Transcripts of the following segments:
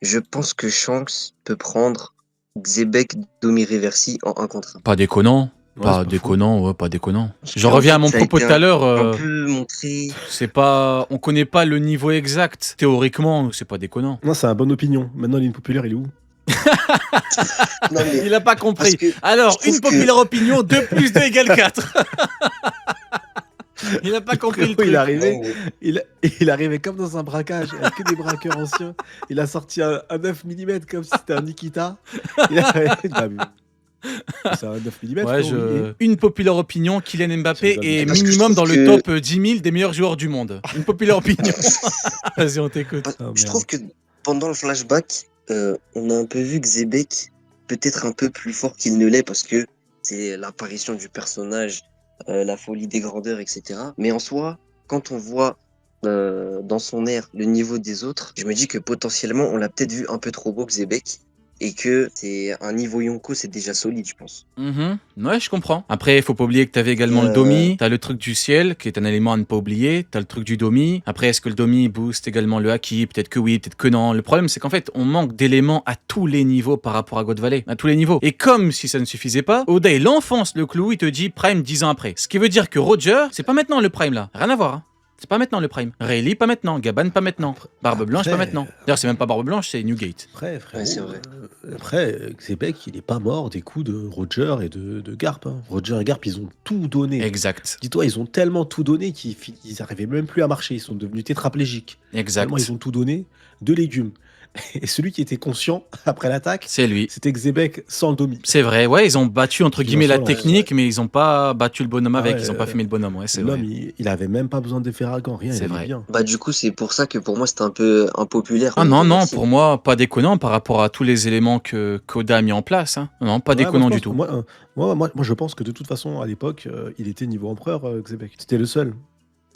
Je pense que Shanks peut prendre Xebec Domi-Reversi en 1 contre 1. Pas déconnant. Ouais, Pas c'est pas faux. déconnant, ouais, pas déconnant. Parce Je qu'en reviens à fait, mon ça a propos été tout à l'heure. un peu montré. C'est pas, on connaît pas le niveau exact. Théoriquement, c'est pas déconnant. Non, c'est une bonne opinion. Maintenant, l'impopulaire, il est où? Non, mais Il a pas parce compris. que Alors, je trouve une que populaire opinion, 2 plus 2 égale 4. Il a pas compris le Frérot, il est truc. arrivé, non, mais il arrivait comme dans un braquage, avec que des braqueurs anciens. Il a sorti un 9 mm comme si c'était un Nikita. Il a... c'est un 9 mm. Ouais, une populaire opinion, Kylian Mbappé C'est est parce que je minimum dans trouve le que top 10 000 des meilleurs joueurs du monde. Une populaire opinion. Vas-y, on t'écoute. Oh, je merde. trouve que pendant le flashback, on a un peu vu Xebec peut-être un peu plus fort qu'il ne l'est parce que c'est l'apparition du personnage, la folie des grandeurs, etc. Mais en soi, quand on voit dans son air le niveau des autres, je me dis que potentiellement on l'a peut-être vu un peu trop beau Xebec et que c'est un niveau Yonko, c'est déjà solide, je pense. Ouais, je comprends. Après, faut pas oublier que t'avais également le Domi. T'as le truc du ciel, qui est un élément à ne pas oublier. T'as le truc du Domi. Après, est-ce que le Domi booste également le Haki? Peut-être que oui, peut-être que non. Le problème, c'est qu'en fait, on manque d'éléments à tous les niveaux par rapport à God Valley. À tous les niveaux. Et comme si ça ne suffisait pas, Oda, il enfonce le clou, il te dit Prime 10 ans après. Ce qui veut dire que Roger, c'est pas maintenant le Prime là. Rien à voir. Hein. C'est pas maintenant le Prime. Rayleigh, pas maintenant. Gaban, pas maintenant. Barbe Blanche, pas maintenant. D'ailleurs, c'est même pas Barbe Blanche, c'est Newgate. Après, frérot, Ouais, c'est vrai. Après, Xebec, il est pas mort des coups de Roger et de Garp. Hein. Roger et Garp, ils ont tout donné. Exact. Dis-toi, ils ont tellement tout donné qu'ils arrivaient même plus à marcher. Ils sont devenus tétraplégiques. Exact. Tellement ils ont tout donné, de légumes. Et celui qui était conscient après l'attaque, C'est lui. c'était Xebec sans le Domi. C'est vrai, ouais, ils ont battu entre Qui guillemets la en sort, technique, mais ils ont pas battu le bonhomme avec, ouais, ils ont pas fumé le bonhomme, ouais, c'est vrai. L'homme, il avait même pas besoin de Ferragan, rien, C'est il vrai. allait bien. Bah du coup, c'est pour ça que pour moi c'était un peu impopulaire. Ah non, non, pour moi, pas déconnant par rapport à tous les éléments que Koda a mis en place. Hein. Non, pas Ouais, déconnant moi, du tout. Moi, je pense que de toute façon, à l'époque, il était niveau empereur, Xebec. C'était le seul.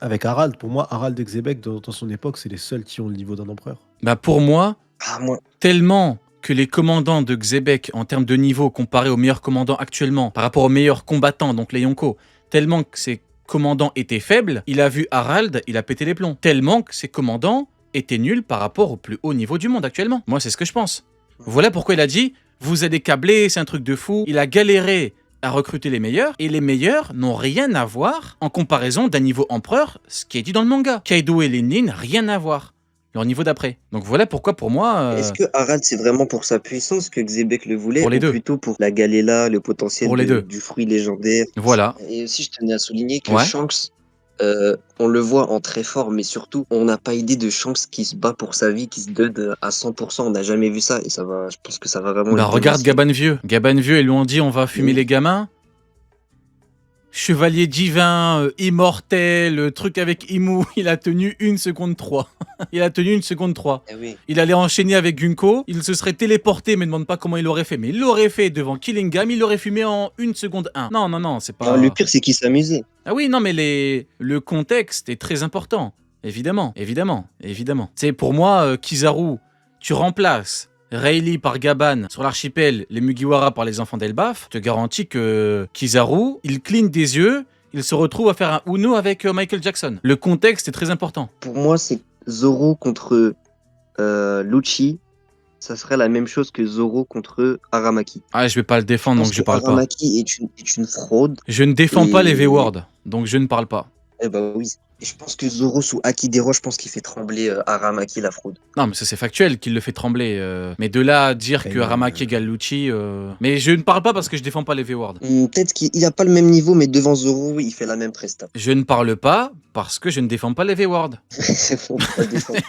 Avec Harald, pour moi, Harald et Xebec, dans son époque, c'est les seuls qui ont le niveau d'un empereur. Bah pour moi, moi, tellement que les commandants de Xebec, en termes de niveau comparés aux meilleurs commandants actuellement, par rapport aux meilleurs combattants, donc les Yonko, tellement que ces commandants étaient faibles, il a vu Harald, il a pété les plombs. Tellement que ces commandants étaient nuls par rapport au plus haut niveau du monde actuellement. Moi, c'est ce que je pense. Voilà pourquoi il a dit, vous êtes des câblés, c'est un truc de fou. Il a galéré à recruter les meilleurs, et les meilleurs n'ont rien à voir en comparaison d'un niveau empereur, ce qui est dit dans le manga. Kaido et Lenin, rien à voir. Leur niveau d'après. Donc voilà pourquoi pour moi... est-ce que Harald c'est vraiment pour sa puissance que Xebec le voulait Pour les ou deux. plutôt pour la galéla, le potentiel Pour les deux. du fruit légendaire? Voilà. Et aussi je tenais à souligner que Ouais. Shanks, on le voit en très fort, mais surtout on n'a pas idée de Shanks qui se bat pour sa vie, qui se donne à 100%. On n'a jamais vu ça et ça va. Je pense que ça va vraiment. Bah le regarde démontrer. Gaban Vieux. Gaban Vieux, ils lui ont dit on va fumer Oui. les gamins. Chevalier divin, immortel, truc avec Imu, il a tenu 1 seconde 3. Il a tenu 1 seconde 3. Eh oui. Il allait enchaîner avec Gunko, il se serait téléporté, mais ne demande pas comment il l'aurait fait. Mais il l'aurait fait devant Killingham, il l'aurait fumé en 1 seconde 1. Non, non, non, c'est pas... Ah, le pire c'est qu'il s'amusait. Ah oui, non, mais le contexte est très important. Évidemment, évidemment, évidemment. C'est pour moi, Kizaru, tu remplaces Rayleigh par Gaban sur l'archipel, les Mugiwara par les enfants d'Elbaf, je te garantis que Kizaru, il cligne des yeux, il se retrouve à faire un Uno avec Michael Jackson. Le contexte est très important. Pour moi c'est Zoro contre Lucci. Ça serait la même chose que Zoro contre Aramaki. Ah, je vais pas le défendre, donc je parle pas. Aramaki est une fraude. Je ne défends pas les Et- V-Word, donc je ne parle pas. Eh ben oui. Et je pense que Zoro sous Akidero, je pense qu'il fait trembler Aramaki la fraude. Non, mais ça c'est factuel qu'il le fait trembler. Mais de là à dire que Aramaki égale Lucci... Mais je ne parle pas parce que je défends pas les V-Word. Peut-être qu'il n'a pas le même niveau, mais devant Zoro, il fait la même presta. Je ne parle pas parce que je ne défends pas les V-Word. C'est faux, pas défendre.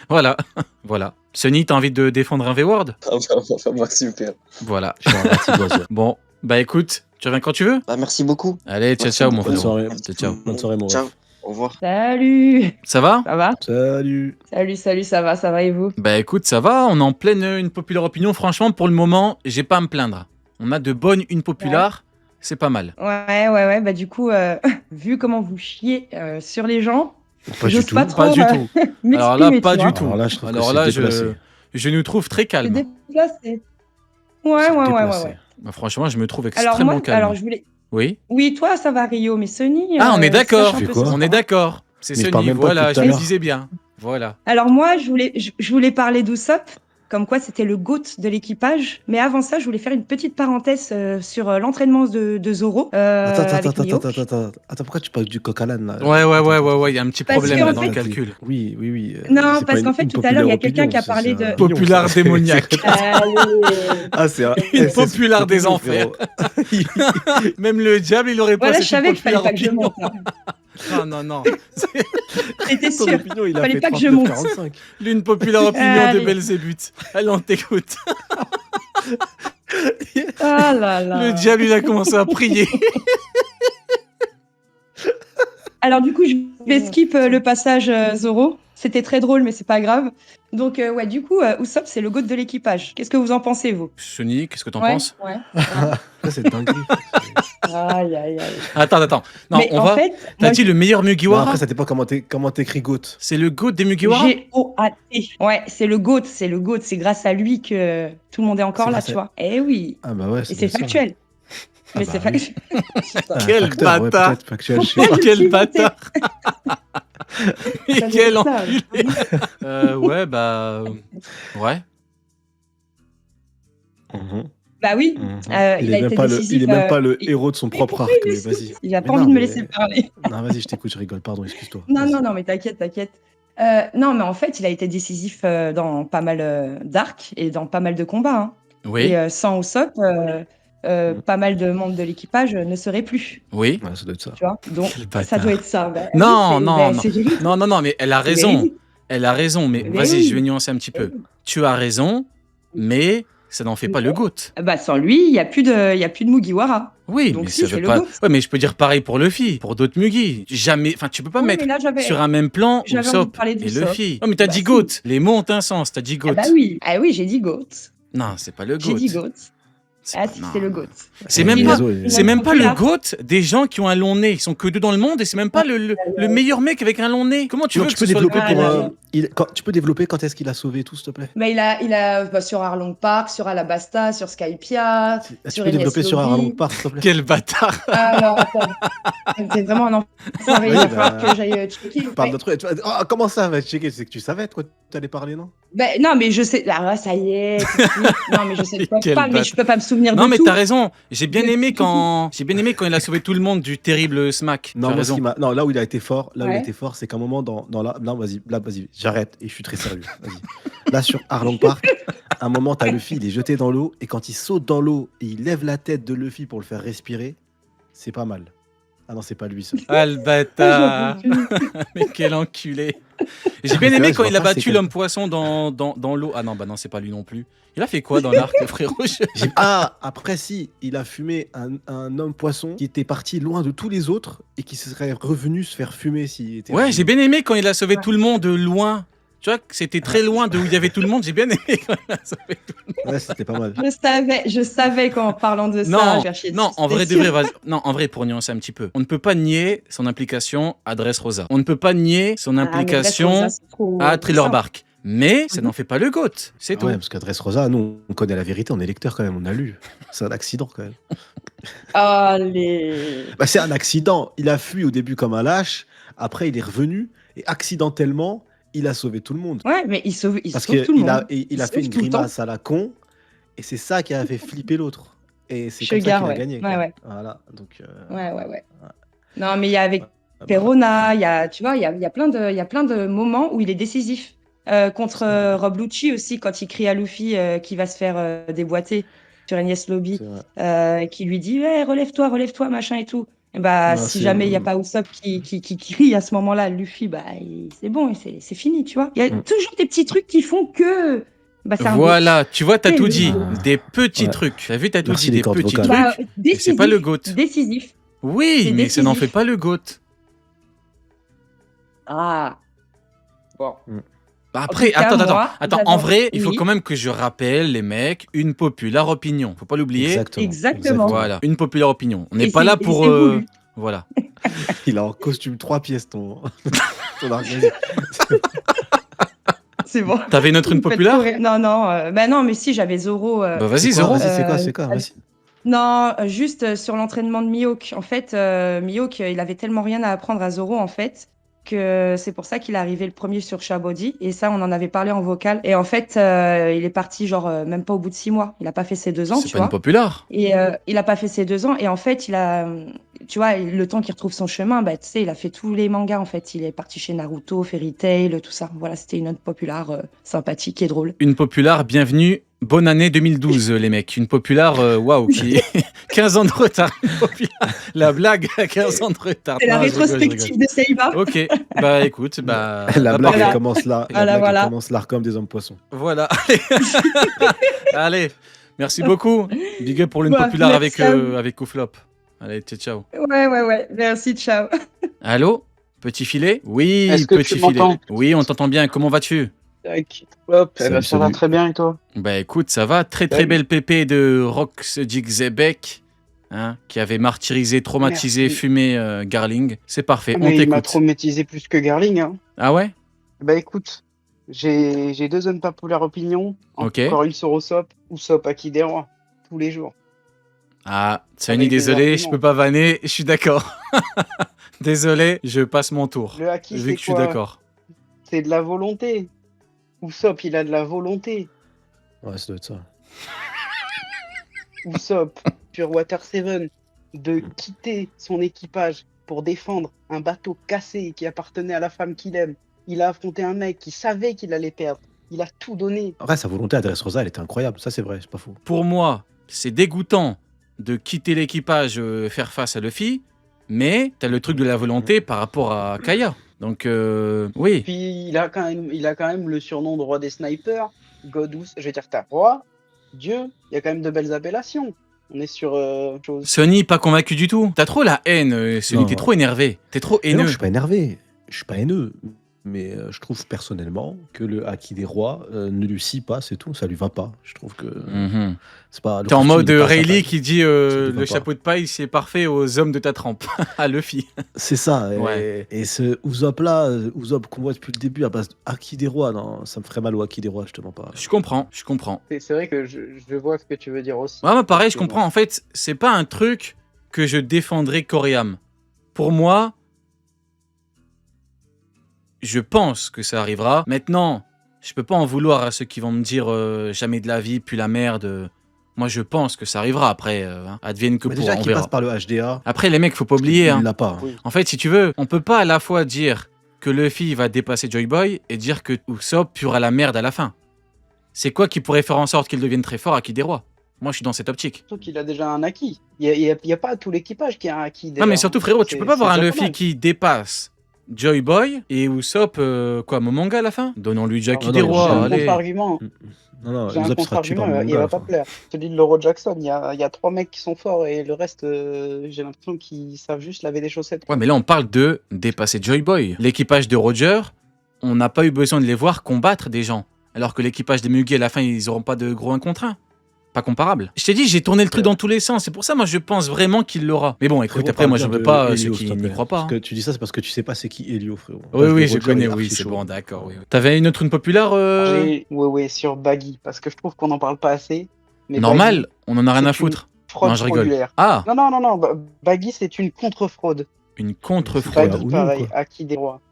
Voilà, voilà. Sonny, t'as envie de défendre un V-Word? Bah, super. Voilà. Je suis un petit oiseau. Bon, bah écoute, tu reviens quand tu veux. Bah, merci beaucoup. Allez, ciao, Merci ciao, mon beaucoup. Bonne frérot. soirée. Ciao, ciao. Bonne soirée, mon Ciao. ref. Au revoir. Salut. Ça va? Ça va? Salut. Salut, ça va et vous? Bah écoute, ça va, on est en pleine une populaire opinion. Franchement, pour le moment, j'ai pas à me plaindre. On a de bonnes une populaire, c'est pas mal. Ouais, bah du coup, vu comment vous chiez sur les gens, Pas du j'ose tout. pas trop Pas du tout. Alors là, m'exprimer, pas tu du vois. tout. Alors là, je trouve que Alors c'est là, déplacé. je nous trouve très C'est calme. déplacé. C'est Ouais. déplacé. Bah, franchement, je me trouve Alors extrêmement moi, calme. je voulais... Oui. Oui, toi, ça va, Rio, mais Sony... Ah, on est d'accord. sache un peu Tu fais quoi ce On qui est se passe. d'accord. C'est Mais je parle Sonny, même pas voilà, depuis je tout à me l'heure. disais bien. Voilà. Alors moi, je voulais parler d'Usopp, comme quoi c'était le GOAT de l'équipage. Mais avant ça, je voulais faire une petite parenthèse sur l'entraînement de Zoro avec Mihawk. Attends, pourquoi tu parles du coq à l'âne là? Ouais, il y a un petit Parce problème qu'en là dans le fait- calcul. Oui, oui, oui. Non, c'est parce pas qu'en fait, une tout à l'heure, il y a populaire quelqu'un qui a opinion, parlé c'est de... un opinion, Populaire ça. démoniaque. Allez. Ah, c'est Une c'est populaire des opinion, enfers. frérot. Même le diable, il aurait pas Voilà, je cette savais qu'il fallait populaire pas que je opinion. monte. Hein. Non. J'étais Ton sûre. opinion, il a Fallait fait pas que je monte. 39-45. L'une populaire opinion de Allez. Belzébuth. Allez, on t'écoute. Ah là là. Le diable, il a commencé à prier. Alors du coup, je vais skip le passage Zoro. C'était très drôle, mais c'est pas grave. Donc ouais, du coup, Usopp, c'est le GOAT de l'équipage. Qu'est-ce que vous en pensez, vous? Sony, qu'est-ce que t'en Ouais, penses? ouais. Ça, c'est dinguerie. Aïe, aïe, aïe. Attends. Non, Mais on en va. fait, T'as moi, dit le meilleur Non, Mugiwara? après, ça dépend comment t'écris GOAT. C'est le GOAT des Mugiwara? G-O-A-T. Ouais, c'est le GOAT, c'est le GOAT. C'est grâce à lui que tout le monde est encore C'est là, grâce tu à- vois. Eh oui. Ah, bah ouais, Et c'est bien ça. factuel. Ah Mais bah c'est oui. factuel. Ah, Quel facteur, ouais, bâtard. peut-être factuel, je sais pas. Pourquoi je Quel suis bâtard. Mais Ça quel doit être enculé. ça. Ouais, bah. Ouais. Mhm, Bah oui, mhm. il a Il est été même décisif. pas le il- héros de son Mais propre pourquoi arc, il me mais vas-y. saoule Il a Mais pas envie non, de me mais- laisser parler. Non, vas-y, je t'écoute, je rigole, pardon, excuse-toi. Non, Vas-y. non, mais t'inquiète. Non, mais en fait, il a été décisif dans pas mal d'arcs et dans pas mal de combats. Hein. Oui. Et sans Usopp, Mm. pas mal de membres de l'équipage ne seraient plus. Oui. Ouais, ça doit être ça. Tu vois. Donc, Quel ça bâtard. doit être ça. Bah, Non, oui, non, bah, non. c'est véridique. Non, mais elle a C'est raison. véridique. Elle a raison, mais Mais vas-y, oui. je vais nuancer un petit peu. Tu as raison, mais ça n'en fait pas le GOAT. Bah, sans lui, il n'y a plus de Mugiwara. Oui, Donc mais si, ça c'est veut le pas. GOAT. Ouais, mais je peux dire pareil pour Luffy, pour d'autres Mugi. Jamais. Enfin, tu peux pas Oui, mettre mais là, sur un même plan j'avais envie de Usopp parler et d'Usopp. Luffy. Non, mais t'as Bah, dit si. GOAT. Les mots ont un sens. T'as dit GOAT. Ah bah oui. Ah oui, j'ai dit GOAT. Non, c'est pas le J'ai GOAT. dit GOAT. C'est Ah pas- si, non, c'est le non. GOAT. C'est même Les pas. autres, C'est même pas le populaire. GOAT des gens qui ont un long nez. Ils sont que deux dans le monde et c'est même pas le meilleur mec avec un long nez. Comment tu Non, veux tu que peux ce soit développer Ah, pour là, là. tu peux développer quand est-ce qu'il a sauvé tout, s'il te plaît? Mais il a bah, sur Arlong Park, sur Alabasta, sur Skypiea, Tu sur peux développer Enies sur Lobby. Arlong Park, s'il te plaît? Quel bâtard. Alors, attends. C'est vraiment un enfoiré. Il Oui, va bah, falloir que j'aille checker. Parle de trucs. Ah, comment ça va checker? C'est que tu savais de quoi tu allais parler, non? Ben, non, mais je sais. Ah, ouais, ça y est. tout de suite. Non, mais je sais de quoi je Quel parle, mais je bâtard. peux pas me souvenir Non, de mais tout. t'as raison. J'ai bien De aimé tout. quand il a sauvé tout le monde du terrible smack. Non, T'as moi, ce raison. qui non, là où il a été fort, Ouais. c'est qu'à un moment dans la. Non, vas-y, j'arrête et je suis très sérieux. Vas-y. Là, sur Arlong Park, à un moment, t'as Luffy, il est jeté dans l'eau et quand il saute dans l'eau et il lève la tête de Luffy pour le faire respirer, c'est pas mal. Ah non, c'est pas lui, ça. Ah, le bâtard. Mais quel enculé. J'ai bien C'est aimé vrai, quand je il a vois pas battu c'est l'homme poisson dans l'eau. Ah non, bah non, c'est pas lui non plus. Il a fait quoi dans l'arc, le frérot? Ah, après, si, il a fumé un homme poisson qui était parti loin de tous les autres et qui serait revenu se faire fumer s'il était. Ouais, revenu. j'ai bien aimé quand il a sauvé tout le monde de loin. Tu vois, que c'était très loin de où il y avait tout le monde. J'ai bien aimé quand il a sauvé tout le monde. Ouais, c'était pas mal. Je savais qu'en parlant de ça, Non, je vais faire chier non, dessus, en vrai, c'était de sûr. vrai, non, en vrai, pour nuancer un petit peu, on ne peut pas nier son implication à Dressrosa. On ne peut pas nier son Ah, mais implication Dressrosa, c'est trop- à trop Thriller simple. Bark. Mais ça Mhm. n'en fait pas le GOAT, c'est Ah tout. ouais, parce qu'à Dressrosa, nous, on connaît la vérité, on est lecteur quand même, on a lu. C'est un accident quand même. Allez. Bah, c'est un accident. Il a fui au début comme un lâche, après il est revenu et accidentellement, il a sauvé tout le monde. Ouais, mais il sauve Parce tout le qu'il monde. a, il a sauve fait une tout le temps. grimace à la con et c'est ça qui a fait flipper l'autre. Et c'est comme ça Sugar, qu'il a ouais. gagné. Ouais, quoi. ouais. Voilà. Donc, Ouais. Non, mais il y a avec ah bah, Perona, il y a, tu vois, il y a plein de moments où il est décisif. Contre Rob Lucci aussi, quand il crie à Luffy qui va se faire déboîter sur Enies Lobby, c'est vrai. qui lui dit hey, relève-toi, machin et tout. Et bah, Non, si c'est- jamais il n'y a pas Usopp qui crie à ce moment-là, Luffy, bah, c'est bon, c'est fini, tu vois. Il y a Mm. toujours des petits trucs qui font que. Bah, c'est un Voilà, tu vois, t'as Oui, tout oui. dit. Ah. des petits Ouais. trucs. T'as vu, t'as tout Merci dit, les des cordes petits vocales. trucs. Bah, Et décisif. c'est pas le GOAT. Décisif. Oui, c'est mais ça n'en décisif. fait pas le GOAT. Ah. Bon. Bah après, tout cas, attends. moi, En vrai, il faut oui. quand même que je rappelle, les mecs, une populaire opinion. Faut pas l'oublier. Exactement. Voilà, une populaire opinion. On n'est Et pas c'est- là et pour. c'est voulu. Voilà. Il a en costume 3 pièces ton, ton argument. C'est bon. T'avais une autre une Vous faites populaire? trop rire. Non, bah non, mais si, j'avais Zoro. Bah vas-y, C'est quoi Zoro. Vas-y, c'est quoi Vas-y. Non, juste sur l'entraînement de Mihawk. En fait, Mihawk, il avait tellement rien à apprendre à Zoro, en fait. que c'est pour ça qu'il est arrivé le premier sur Shabody. Et ça, on en avait parlé en vocal. Et en fait, il est parti genre même pas au bout de 6 mois. Il a pas fait ses 2 ans, C'est tu pas une vois. populaire. Et il a pas fait ses 2 ans. Et en fait, tu vois, le temps qu'il retrouve son chemin, bah, tu sais, il a fait tous les mangas, en fait. Il est parti chez Naruto, Fairy Tail, tout ça. Voilà, c'était une autre populaire sympathique et drôle. Une populaire, bienvenue. Bonne année 2012, les mecs. Une populaire, waouh, qui 15 ans de retard. Une populaire. La blague à 15 ans de retard. C'est la Non, je rigole, je rigole. rétrospective de Seiba. Ok, bah écoute, bah. La bah, blague, parfait. elle commence là. La Voilà, blague, voilà. elle commence là comme des hommes poissons. Voilà. Allez, merci beaucoup. Big up pour l'une Ouais, populaire avec, merci à vous. avec Kouflop. Allez, ciao, ciao. Ouais. Merci, ciao. Allô? Petit filet? Oui, Est-ce que petit tu filet. m'entends? Oui, on t'entend bien. Comment vas-tu? Tac. Hop, eh Salut, ben, ça va salut. très bien et toi? Bah écoute, ça va. Très Salut. belle pépé de Rox Zebek, hein, qui avait martyrisé, traumatisé, Merci. fumé Garling. C'est parfait, on Mais il m'a t'écoute. traumatisé plus que Garling. Hein. Ah ouais? Bah écoute, j'ai deux unpopulaires opinions. Ok. Encore une sur Usopp, Usopp Akidewa, tous les jours. Ah, Sunny, Avec des désolé, je arguments. peux pas vanner, je suis d'accord. Désolé, je passe mon tour. Le Haki, Vu c'est que je suis quoi? d'accord. C'est de la volonté. Usopp, il a de la volonté. Ouais, ça doit être ça. Usopp, sur Water 7, de quitter son équipage pour défendre un bateau cassé qui appartenait à la femme qu'il aime. Il a affronté un mec qui savait qu'il allait perdre. Il a tout donné. Après, sa volonté à Dressrosa, elle était incroyable. Ça, c'est vrai, c'est pas faux. Pour moi, c'est dégoûtant de quitter l'équipage, faire face à Luffy, mais t'as le truc de la volonté par rapport à Kaya. Donc, oui. Puis il a quand même le surnom de roi des snipers, Godus. Je veux dire, t'as roi, Dieu. Il y a quand même de belles appellations. On est sur chose. Sonny, pas convaincu du tout. T'as trop la haine, Sonny, Non. t'es trop énervé. T'es trop Mais non, haineux. je suis pas énervé. Je suis pas haineux. Mais je trouve personnellement que le Haki des rois ne lui scie pas, c'est tout. Ça lui va pas. Je trouve que Mhm. c'est pas. le T'es en costume mode n'est pas à sa Rayleigh taille. qui dit Ça lui va le pas. chapeau de paille, c'est parfait aux hommes de ta trempe. À Luffy. C'est ça. Ouais. Et ce Usopp là, Usopp qu'on voit depuis le début à base de Haki des rois, non, ça me ferait mal au Haki des rois, je te mens pas. Je comprends, je comprends. C'est vrai que je vois ce que tu veux dire aussi. Ouais, moi, pareil, je comprends. En fait, c'est pas un truc que je défendrais corps et âme. Pour moi, je pense que ça arrivera. Maintenant, je peux pas en vouloir à ceux qui vont me dire jamais de la vie, puis la merde. Moi, je pense que ça arrivera après. Advienne que Mais pourra, déjà on qu'il verra. passe par le HDA, Après, les mecs, faut pas oublier. il Hein. l'a pas. Oui. En fait, si tu veux, on peut pas à la fois dire que Luffy va dépasser Joy Boy et dire que Usopp puera la merde à la fin. C'est quoi qui pourrait faire en sorte qu'il devienne très fort à qui des rois? Moi, je suis dans cette optique. Surtout qu'il a déjà un acquis. Il y a pas tout l'équipage qui a un acquis. Non, mais surtout, frérot, tu C'est- peux pas avoir un c'est déjà Luffy pas mal. qui dépasse Joy Boy et Usopp, quoi, Momonga à la fin? Donnons-lui déjà qui non, des non, J'ai rois, un allez. contre-argument. Non, non, J'ai un Usopp sera tué par contre-argument, le il va manga. pas plaire. Celui de l'Euro Jackson, il y a 3 mecs qui sont forts et le reste, j'ai l'impression qu'ils savent juste laver des chaussettes. Ouais, mais là, on parle de dépasser Joy Boy. L'équipage de Roger, on n'a pas eu besoin de les voir combattre des gens. Alors que l'équipage des Mugi, à la fin, ils auront pas de gros 1 contre 1. Pas comparable. Je t'ai dit, j'ai tourné le truc dans tous les sens. C'est pour ça, moi, je pense vraiment qu'il l'aura. Mais bon, écoute, Frérot, après, parle moi, bien je veux de pas Elio, ceux s'il qui te n'y plaît. croient pas. Parce Hein. que tu dis ça, c'est parce que tu sais pas c'est qui Elio, frérot. Oui, oui, Roger, je il connais, est oui, archi c'est chaud. bon, d'accord. Oui, oui. T'avais une autre, une populaire Ouais, sur Baggy, parce que je trouve qu'on en parle pas assez. Mais Normal, Baggy, on en a rien c'est à une foutre. fraude Non, je rigole. fraudulaire. Ah, Non. Baggy, c'est une contre-fraude. une contre-fraude. Voilà, Baggy, ou non, pareil, quoi. acquis des rois.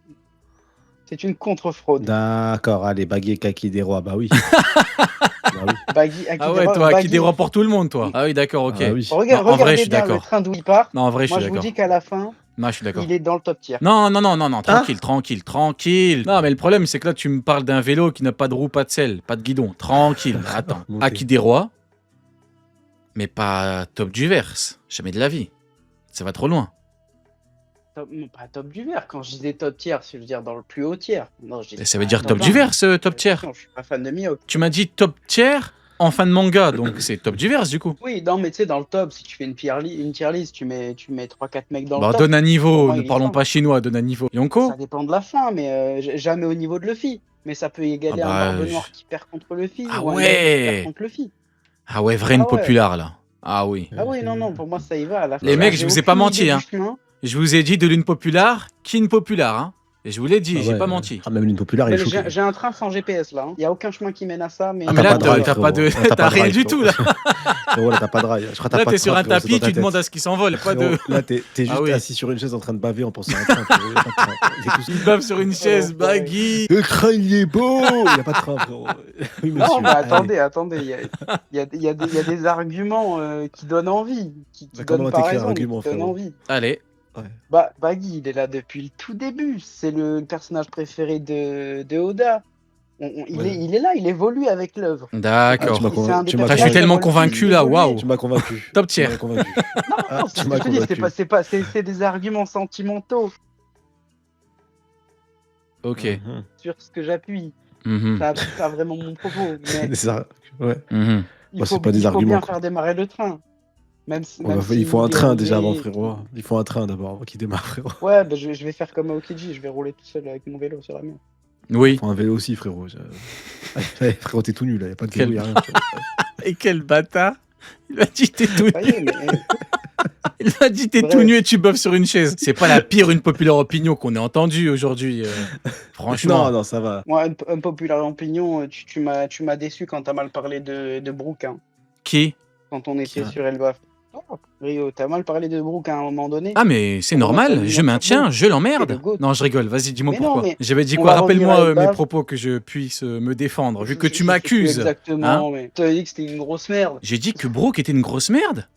C'est une contre-fraude. D'accord, allez, baguette Kaki des rois, bah oui. Bah oui. Baggy, acquis Ah des ouais, rois, toi, qui Baggy. des rois pour tout le monde, toi. Ah oui, d'accord, ok. Ah oui. Non, en Regardez vrai, je suis bien le d'accord. train d'où il part. Non, en vrai, je Moi, suis je vous d'accord. dis qu'à la fin, Non, je suis d'accord. il est dans le top tier. Non, tranquille, tranquille. Non, mais le problème, c'est que là, tu me parles d'un vélo qui n'a pas de roue, pas de selle, pas de guidon. Tranquille, attends. Ok. Acquis des rois, mais pas top du verse. Jamais de la vie. Ça va trop loin. Non, pas top du vert. Quand je disais top tier, c'est je veux dire dans le plus haut tiers. Non, je dis Et ça veut pas dire top du verse, top tier. Non, je suis pas fan de Mihawk. Tu m'as dit top tier en fin de manga, donc c'est top du verse, du coup. Oui, non, mais tu sais, dans le top, si tu fais une tier list, tu mets 3-4 mecs dans Bah, le top. donne un niveau, Pour moi, ne il parlons est pas chinois, donne un niveau. Yonko Ça dépend de la fin, mais jamais au niveau de Luffy. Mais ça peut égaler Ah bah, un Barbe Noire qui perd contre Luffy. Ah ou un ouais. Yagami qui perd contre Luffy. Ah ouais, vraie une Ah ouais. populaire, là. Ah oui. Ah oui, non, pour moi, ça y va. À la Les fin, mecs, j'ai je vous ai pas aucune menti, idée hein. du chemin. Je vous ai dit de l'une populaire, qui une populaire, hein. Et je vous l'ai dit, Ah j'ai ouais, pas menti. Ah, même l'une populaire, il est Mais choqué. j'ai un train sans GPS là. Il n'y a aucun chemin qui mène à ça. Mais Ah, Mais t'as là, pas de drive, t'as pas de, frérot. T'as t'as pas de rien drive, du tout là. Frérot, là, t'as pas de rail. Je crois que t'as Là, pas t'es de sur train, un frérot, c'est tapis, dans ta tu tête. demandes à ce qu'il s'envole. Pas de. Frérot, là, t'es juste Ah oui. assis sur une chaise en train de baver en pensant à un train, frérot. Y a pas de train. Il est tout seul. Il bave sur une chaise, baggy. Le train, il est beau. Il n'y a pas de train, frérot. Oui, monsieur. Non, mais Allez. attendez. Il y a des arguments qui donnent envie. Qui Bah, comment donnent pas t'écris un raison, mais argument, qui donnent frérot? envie. Allez. Bah, Baggy, il est là depuis le tout début. C'est le personnage préféré de Oda. Il est là, il évolue avec l'œuvre. D'accord. Ah, tu m'as C'est convaincu. un des Tu m'as Putain, je suis personnages tellement évolutifs, convaincu il là, évolue. waouh. Tu m'as convaincu. Top Tu tier. m'as convaincu. Non, Ah, c'est tu ce m'as que je te dis, convaincu. c'est des arguments sentimentaux Ok. Mhm. sur ce que j'appuie. Mhm. Ça appuie pas vraiment mon propos, mais C'est ça. Ouais. Mhm. Bah, c'est pas des il faut arguments, bien quoi. faire démarrer le train. Même si, Ouais, même bah, il faut un s'il est train déjà avant, roulé, frérot. Il faut un train d'abord avant qu'il démarre, frérot. Ouais, bah, je vais faire comme Aokiji, je vais rouler tout seul avec mon vélo sur la mer. Oui. Il faut un vélo aussi, frérot. Allez, frérot, t'es tout nul, là. Y a pas de Quel- vélo, y a rien. frérot. Et quel bâtard. Il m'a dit t'es tout. Ça y est, mais Il m'a dit t'es Bref. tout nu et tu buffes sur une chaise. C'est pas la pire une populaire opinion qu'on ait entendue aujourd'hui. Franchement. Non, ça va. moi, un populaire opinion, tu m'as déçu quand t'as mal parlé de Brook, hein, Qui? quand on était Qui a- sur Elbaf. Oh, Rio, t'as mal parlé de Brook à un moment donné. Ah mais c'est Comment t'as normal, mis je un maintiens, chapeau je C'est le l'emmerde. goat. Non, je rigole, vas-y, dis-moi Mais non, pourquoi. mais J'avais dit on quoi? va revenir Rappelle-moi à mes Elbaf. propos que je puisse me défendre, vu que Je tu sais plus m'accuses. exactement, Hein mais t'as dit que c'était une grosse merde. J'ai dit que Brooke était une grosse merde.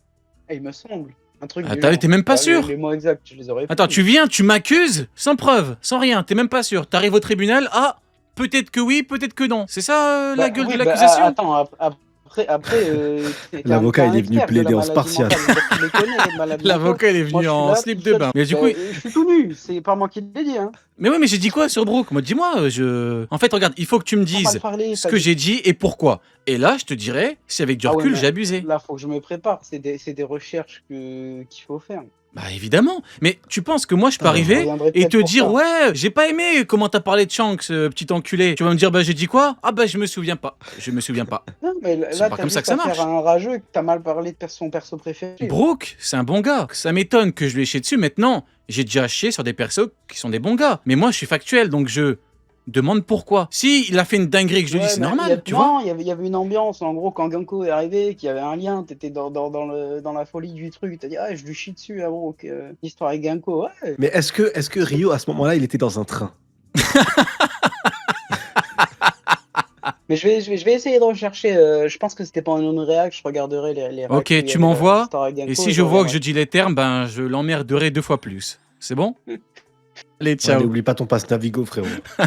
Eh, il me semble. Un truc Ah, du t'es genre. même pas Bah, sûr les mots exacts, je les aurais Attends, plus. tu viens, tu m'accuses sans preuve, sans rien, t'es même pas sûr. T'arrives au tribunal, ah, peut-être que oui, peut-être que non. C'est ça la Bah, gueule oui, de bah, l'accusation? attends, après L'avocat, il est venu plaider en spartiate. spartiate. L'avocat, il est venu en slip de bain. Mais du coup, Je suis tout nu, c'est pas moi qui l'ai dit. Hein. mais oui, mais j'ai dit quoi sur Brooke? Moi, dis-moi, En fait, regarde, il faut que tu me dises ce que j'ai dit et pourquoi. Et là, je te dirais, si avec du Ah ouais, recul, mais j'ai abusé. Là, faut que je me prépare. C'est des recherches qu'il faut faire. Bah évidemment, mais tu penses que moi je peux Ah, arriver reviendrai et peut-être te pour dire ça. ouais, j'ai pas aimé comment t'as parlé de Shanks, petit enculé. Tu vas me dire bah j'ai dit quoi? Ah bah je me souviens pas. Je me souviens pas. Non, mais C'est là, pas t'as comme ça juste que ça à marche. faire un rageux et que t'as mal parlé de son perso préféré. Brooke, c'est un bon gars. Ça m'étonne que je lui ai chié dessus. Maintenant, j'ai déjà chié sur des persos qui sont des bons gars. Mais moi je suis factuel donc je demande pourquoi. Si il a fait une dinguerie que je lui dis c'est normal, tu vois. Non, il y avait une ambiance. En gros, quand Ganko est arrivé, qu'il y avait un lien, t'étais dans la folie du truc. T'as dit, ah, je lui chie dessus avant l'histoire avec Ganko. Ouais. Mais est-ce que Rio, à ce moment-là, il était dans un train? Mais je vais essayer de rechercher. Je pense que c'était pas un non-réact. Je regarderai les réacts Ok, où il y tu avait m'envoies, l'histoire avec Ganko Et si je vois que regarderai. je dis les termes, ben je l'emmerderai 2 fois plus. C'est bon? Allez, Ouais, ciao. n'oublie pas ton passe Navigo, frérot. Ciao.